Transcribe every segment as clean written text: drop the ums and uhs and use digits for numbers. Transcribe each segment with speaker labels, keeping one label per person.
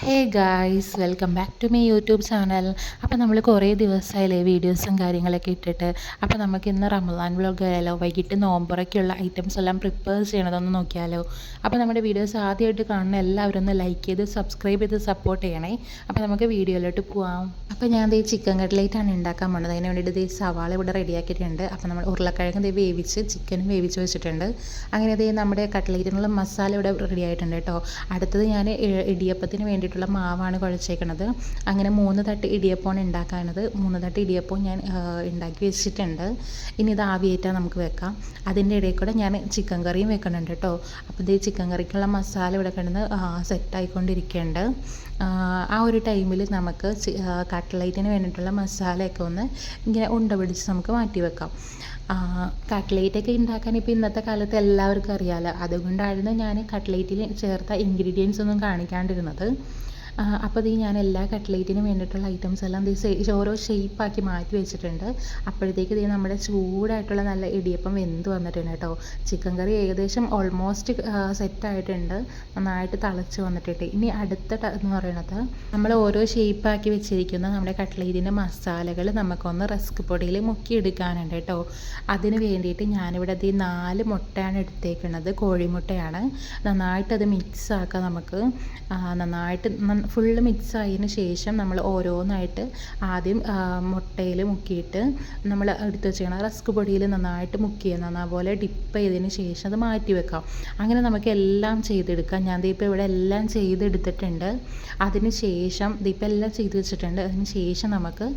Speaker 1: Hey guys, welcome back to my YouTube channel. അപ്പോൾ നമ്മൾ കുറേ ദിവസമായില്ലേ വീഡിയോസും കാര്യങ്ങളൊക്കെ ഇട്ടിട്ട്. അപ്പോൾ നമുക്ക് ഇന്ന് റമദാൻ വ്ലോഗ് ആയാലോ? വൈകിട്ട് നോമ്പുറയ്ക്കുള്ള ഐറ്റംസ് എല്ലാം പ്രിപ്പയർ ചെയ്യണതൊന്ന് നോക്കിയാലോ? അപ്പോൾ നമ്മുടെ വീഡിയോസ് ആദ്യമായിട്ട് കാണുന്ന എല്ലാവരും ഒന്ന് ലൈക്ക് ചെയ്ത് സബ്സ്ക്രൈബ് ചെയ്ത് സപ്പോർട്ട് ചെയ്യണേ. അപ്പോൾ നമുക്ക് വീഡിയോയിലോട്ട് പോവാം. അപ്പോൾ ഞാൻ ദേ ചിക്കൻ കട്ട്ലേറ്റാണ് ഉണ്ടാക്കാൻ പോകുന്നത്. അതിന് വേണ്ടിയിട്ട് ദേ സവാള ഇവിടെ റെഡിയാക്കിയിട്ടുണ്ട്. അപ്പോൾ നമ്മൾ ഉരുളക്കിഴങ്ങ് ദേ വേവിച്ച് ചിക്കനും വേവിച്ച് വെച്ചിട്ടുണ്ട്. അങ്ങനെ ദേ നമ്മുടെ കട്ട്ലേറ്റിനുള്ള മസാല ഇവിടെ റെഡി ആയിട്ടുണ്ട് കേട്ടോ. അടുത്തത് ഞാൻ ഇടിയപ്പത്തിന് വേണ്ടിയിട്ടുള്ള മാവാണ് കുഴച്ചേക്കണത്. അങ്ങനെ 3 തട്ട് ഇടിയപ്പമാണ് ഉണ്ടാക്കാനത്. 3 തട്ട് ഇടിയപ്പം ഞാൻ ഉണ്ടാക്കി വെച്ചിട്ടുണ്ട്. ഇനി ഇത് ആവിയേറ്റാൻ നമുക്ക് വെക്കാം. അതിൻ്റെ ഇടയിൽ കൂടെ ഞാൻ ചിക്കൻ കറിയും വെക്കുന്നുണ്ട് കേട്ടോ. അപ്പോൾ ഇത് ചിക്കൻ കറിക്കുള്ള മസാല ഇവിടെ കിടന്ന് സെറ്റായിക്കൊണ്ടിരിക്കുന്നുണ്ട്. ആ ഒരു ടൈമിൽ നമുക്ക് കട്ട്ലേറ്റിന് വേണ്ടിയിട്ടുള്ള മസാലയൊക്കെ ഒന്ന് ഇങ്ങനെ ഉണ്ട പിടിച്ച് നമുക്ക് മാറ്റി വെക്കാം. കട്ട്ലേറ്റൊക്കെ ഉണ്ടാക്കാൻ ഇപ്പോൾ ഇന്നത്തെ കാലത്ത് എല്ലാവർക്കും അറിയാമല്ലോ. അതുകൊണ്ടായിരുന്നു ഞാൻ കട്ട്ലേറ്റിൽ ചേർത്ത ഇൻഗ്രീഡിയൻസ് ഒന്നും കാണിക്കാണ്ടിരുന്നത്. അപ്പോൾ ഞാൻ എല്ലാ കട്ട്ലേറ്റിനും വേണ്ടിയിട്ടുള്ള ഐറ്റംസ് എല്ലാം ഓരോ ഷേപ്പാക്കി മാറ്റി വെച്ചിട്ടുണ്ട്. അപ്പോഴത്തേക്ക് നമ്മുടെ ചൂടായിട്ടുള്ള നല്ല ഇടിയപ്പം വെന്ത് വന്നിട്ടുണ്ട് കേട്ടോ. ചിക്കൻ കറി ഏകദേശം ഓൾമോസ്റ്റ് സെറ്റായിട്ടുണ്ട്, നന്നായിട്ട് തിളച്ച് വന്നിട്ടുണ്ട്. ഇനി അടുത്ത എന്ന് പറയുന്നത് നമ്മൾ ഓരോ ഷേപ്പാക്കി വെച്ചിരിക്കുന്ന നമ്മുടെ കട്ട്ലേറ്റിൻ്റെ മസാലകൾ നമുക്കൊന്ന് റസ്ക് പൊടിയിൽ മുക്കിയെടുക്കാനുണ്ട് കേട്ടോ. അതിന് വേണ്ടിയിട്ട് ഞാനിവിടെ 4 മുട്ടയാണ് എടുത്തേക്കുന്നത്, കോഴിമുട്ടയാണ്. നന്നായിട്ടത് മിക്സ് ആക്കാം നമുക്ക്. നന്നായിട്ട് ഫുള്ള് മിക്സ് ആയതിന് ശേഷം നമ്മൾ ഓരോന്നായിട്ട് ആദ്യം മുട്ടയിൽ മുക്കിയിട്ട് നമ്മൾ എടുത്ത് വെച്ചിരിക്കണം റസ്ക് പൊടിയിൽ നന്നായിട്ട് നന്നാപോലെ ഡിപ്പ് ചെയ്തതിന് ശേഷം അത് മാറ്റി വെക്കാം. അങ്ങനെ നമുക്ക് എല്ലാം ചെയ്തെടുക്കാം. ഞാൻ ഇപ്പോൾ ഇവിടെ എല്ലാം ചെയ്തെടുത്തിട്ടുണ്ട്. അതിന് ശേഷം ഇപ്പോൾ എല്ലാം ചെയ്ത് വെച്ചിട്ടുണ്ട്. അതിന് ശേഷം നമുക്ക്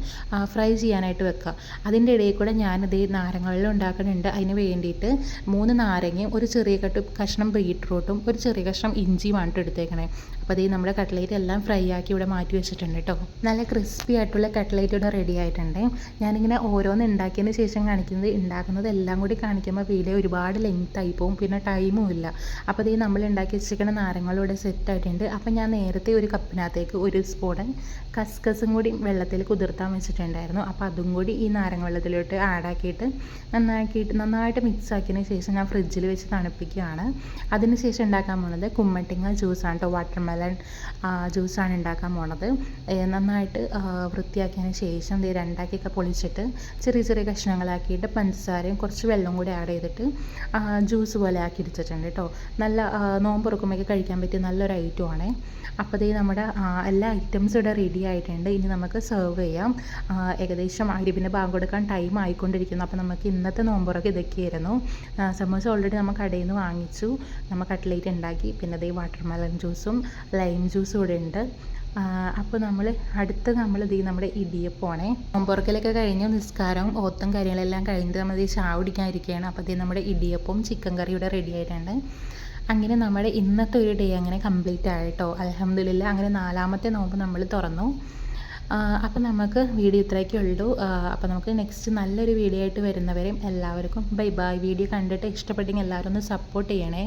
Speaker 1: ഫ്രൈ ചെയ്യാനായിട്ട് വെക്കാം. അതിൻ്റെ ഇടയിൽ കൂടെ ഞാനിത് നാരങ്ങ ഉണ്ടാക്കുന്നുണ്ട്. അതിന് വേണ്ടിയിട്ട് 3 നാരങ്ങയും ഒരു ചെറിയ കഷ്ണം ബീട്രൂട്ടും ഒരു ചെറിയ കഷ്ണം ഇഞ്ചിയുമാണ് എടുത്തേക്കണേ. അപ്പോൾ നമ്മുടെ കട്ട്ലേറ്റ് എല്ലാം ഫ്രൈ ആക്കി ഇവിടെ മാറ്റി വെച്ചിട്ടുണ്ട് കേട്ടോ. നല്ല ക്രിസ്പി ആയിട്ടുള്ള കട്ട്ലേറ്റ് ഇവിടെ റെഡി ആയിട്ടുണ്ട്. ഞാനിങ്ങനെ ഓരോന്ന് ഉണ്ടാക്കിയതിന് ശേഷം ഉണ്ടാക്കുന്നത് എല്ലാം കൂടി കാണിക്കുമ്പോൾ വീഡിയോ ഒരുപാട് ലെങ്ത് ആയി പോകും, പിന്നെ ടൈമും ഇല്ല. അപ്പോൾ നമ്മൾ ഉണ്ടാക്കി വെച്ചിരിക്കുന്ന നാരങ്ങളും ഇവിടെ സെറ്റ് ആയിട്ടുണ്ട്. അപ്പോൾ ഞാൻ നേരത്തെ ഒരു കപ്പിനകത്തേക്ക് 1 സ്പൂൺ കസ്കസും കൂടി വെള്ളത്തിൽ കുതിർത്താൻ വെച്ചിട്ടുണ്ടായിരുന്നു. അപ്പോൾ അതും കൂടി ഈ നാരങ്ങ വെള്ളത്തിലോട്ട് ആഡാക്കിയിട്ട് നന്നായിട്ട് മിക്സ് ആക്കിയതിന് ശേഷം ഞാൻ ഫ്രിഡ്ജിൽ വെച്ച് തണുപ്പിക്കുകയാണ്. അതിന് ശേഷം ഉണ്ടാക്കാൻ പോകുന്നത് കുമ്മട്ടിങ്ങ ജ്യൂസാണ് കേട്ടോ. വാട്ടർമെലൺ ജ്യൂസാണ് ഉണ്ടാക്കാൻ പോണത്. നന്നായിട്ട് വൃത്തിയാക്കിയതിന് ശേഷം 2 പൊളിച്ചിട്ട് ചെറിയ ചെറിയ കഷ്ണങ്ങളാക്കിയിട്ട് പഞ്ചസാരയും കുറച്ച് വെള്ളം കൂടി ആഡ് ചെയ്തിട്ട് ജ്യൂസ് പോലെ ആക്കി എടുത്തിട്ടുണ്ട് കേട്ടോ. നല്ല നോമ്പ് തുറക്കുമ്പോഴേക്ക് കഴിക്കാൻ പറ്റിയ നല്ലൊരു ഐറ്റമാണ്. അപ്പോൾ നമ്മുടെ എല്ലാ ഐറ്റംസും ഇവിടെ റെഡി ആയിട്ടുണ്ട്. ഇനി നമുക്ക് സെർവ് ചെയ്യാം. ഏകദേശം മഗ്‌രിബിന് ബാങ്ക് കൊടുക്കാൻ ടൈം ആയിക്കൊണ്ടിരിക്കുന്നു. അപ്പോൾ നമുക്ക് ഇന്നത്തെ നോമ്പുറക്ക് ഇതൊക്കെയായിരുന്നു. സമോസ ഓൾറെഡി നമ്മൾ കടയിൽ നിന്ന് വാങ്ങിച്ചു. നമ്മൾ കട്ട്ലേറ്റ് ഉണ്ടാക്കി. പിന്നെ വാട്ടർമെലൺ ജ്യൂസും ലൈം ജ്യൂസും ഇവിടെ ഉണ്ട്. അപ്പോൾ അടുത്ത് നമ്മുടെ ഇടിയപ്പമാണേ. നോമ്പുറക്കലൊക്കെ കഴിഞ്ഞു, നിസ്കാരവും ഓത്തും കാര്യങ്ങളെല്ലാം കഴിഞ്ഞിട്ട് നമ്മൾ ചായ കുടിക്കാനിരിക്കുകയാണ്. അപ്പോൾ നമ്മുടെ ഇടിയപ്പവും ചിക്കൻ കറി ഇവിടെ റെഡി ആയിട്ടുണ്ട്. അങ്ങനെ നമ്മുടെ ഇന്നത്തെ ഒരു ഡേ അങ്ങനെ കംപ്ലീറ്റ് ആയിട്ടോ. അൽഹംദുലില്ലാ. അങ്ങനെ 4ാമത്തെ നോമ്പ് നമ്മൾ തുറന്നു. അപ്പോൾ നമുക്ക് വീഡിയോ ഇത്രയൊക്കെ ഉള്ളൂ. അപ്പോൾ നമുക്ക് നെക്സ്റ്റ് നല്ലൊരു വീഡിയോ ആയിട്ട് വരുന്നവരെയും എല്ലാവർക്കും ബൈ ബൈ. വീഡിയോ കണ്ടിട്ട് ഇഷ്ടപ്പെട്ടെങ്കിൽ എല്ലാവരും ഒന്ന് സപ്പോർട്ട് ചെയ്യണേ.